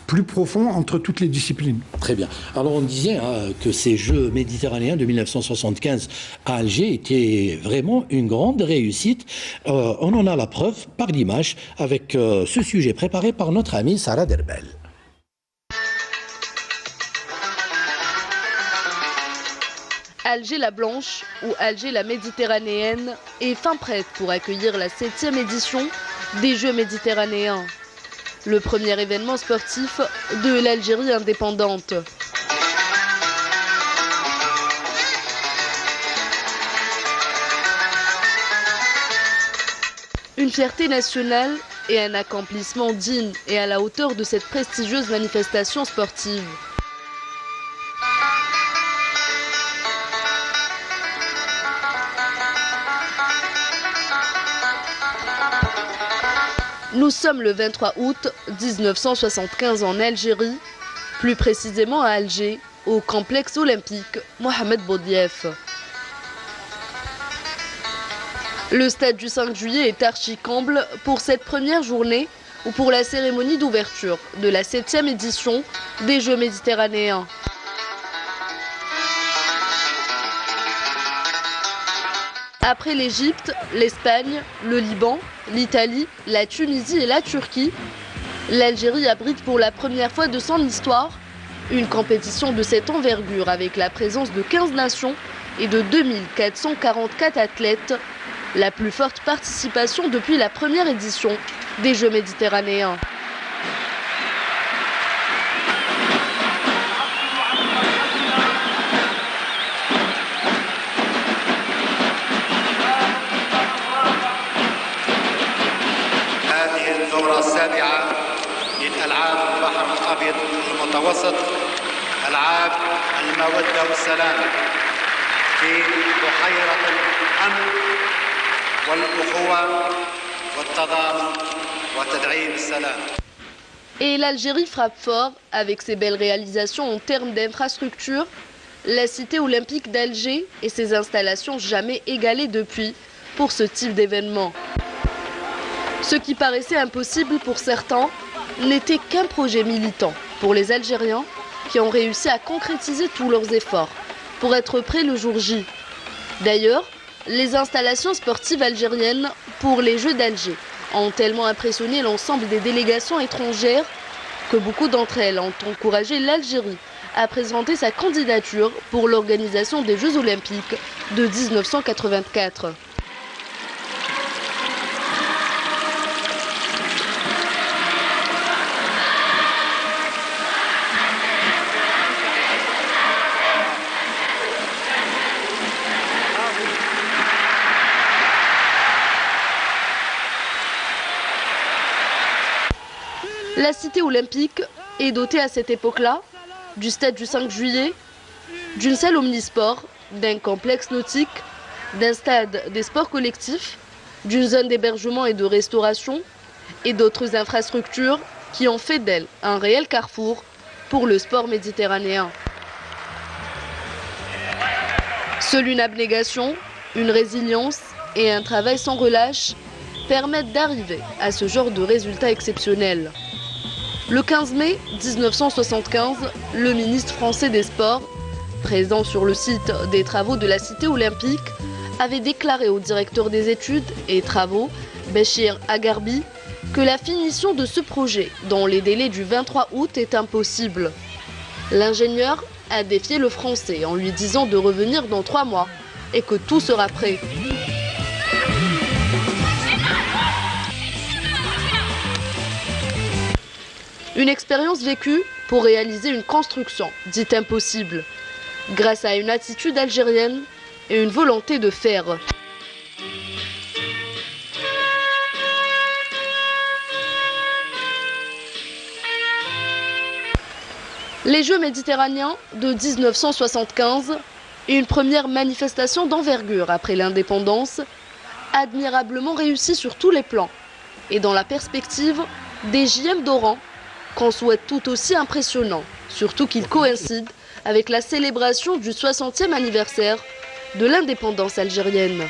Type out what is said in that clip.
plus profond entre toutes les disciplines. Très bien. Alors on disait que ces Jeux méditerranéens de 1975 à Alger étaient vraiment une grande réussite. On en a la preuve par l'image avec ce sujet préparé par notre amie Sarah Derbel. Alger la Blanche ou Alger la Méditerranéenne est fin prête pour accueillir la 7e édition des Jeux méditerranéens. Le premier événement sportif de l'Algérie indépendante. Une fierté nationale et un accomplissement digne et à la hauteur de cette prestigieuse manifestation sportive. Nous sommes le 23 août 1975 en Algérie, plus précisément à Alger, au complexe olympique Mohamed Boudiaf. Le stade du 5 juillet est archi-comble pour cette première journée ou pour la cérémonie d'ouverture de la 7e édition des Jeux méditerranéens. Après l'Égypte, l'Espagne, le Liban, l'Italie, la Tunisie et la Turquie, l'Algérie abrite pour la première fois de son histoire une compétition de cette envergure avec la présence de 15 nations et de 2444 athlètes, la plus forte participation depuis la première édition des Jeux méditerranéens. السابعة للألعاب البحر الأبيض المتوسط ألعاب المودة والسلام في بحيرة الأمن والأخوة والتضامن وتدعيم السلام. Et l'Algérie frappe fort avec ses belles réalisations en termes d'infrastructures, la cité olympique d'Alger et ses installations jamais égalées depuis pour ce type d'événement. Ce qui paraissait impossible pour certains n'était qu'un projet militant pour les Algériens qui ont réussi à concrétiser tous leurs efforts pour être prêts le jour J. D'ailleurs, les installations sportives algériennes pour les Jeux d'Alger ont tellement impressionné l'ensemble des délégations étrangères que beaucoup d'entre elles ont encouragé l'Algérie à présenter sa candidature pour l'organisation des Jeux olympiques de 1984. La cité olympique est dotée à cette époque-là du stade du 5 juillet, d'une salle omnisport, d'un complexe nautique, d'un stade des sports collectifs, d'une zone d'hébergement et de restauration et d'autres infrastructures qui ont fait d'elle un réel carrefour pour le sport méditerranéen. Seule une abnégation, une résilience et un travail sans relâche permettent d'arriver à ce genre de résultats exceptionnels. Le 15 mai 1975, le ministre français des Sports, présent sur le site des travaux de la cité olympique, avait déclaré au directeur des études et travaux, Béchir Agarbi, que la finition de ce projet dans les délais du 23 août est impossible. L'ingénieur a défié le français en lui disant de revenir dans 3 mois et que tout sera prêt. Une expérience vécue pour réaliser une construction dite impossible, grâce à une attitude algérienne et une volonté de faire. Les Jeux méditerranéens de 1975 et une première manifestation d'envergure après l'indépendance, admirablement réussie sur tous les plans et dans la perspective des JM d'Oran, qu'on souhaite tout aussi impressionnant, surtout qu'il coïncide avec la célébration du 60e anniversaire de l'indépendance algérienne.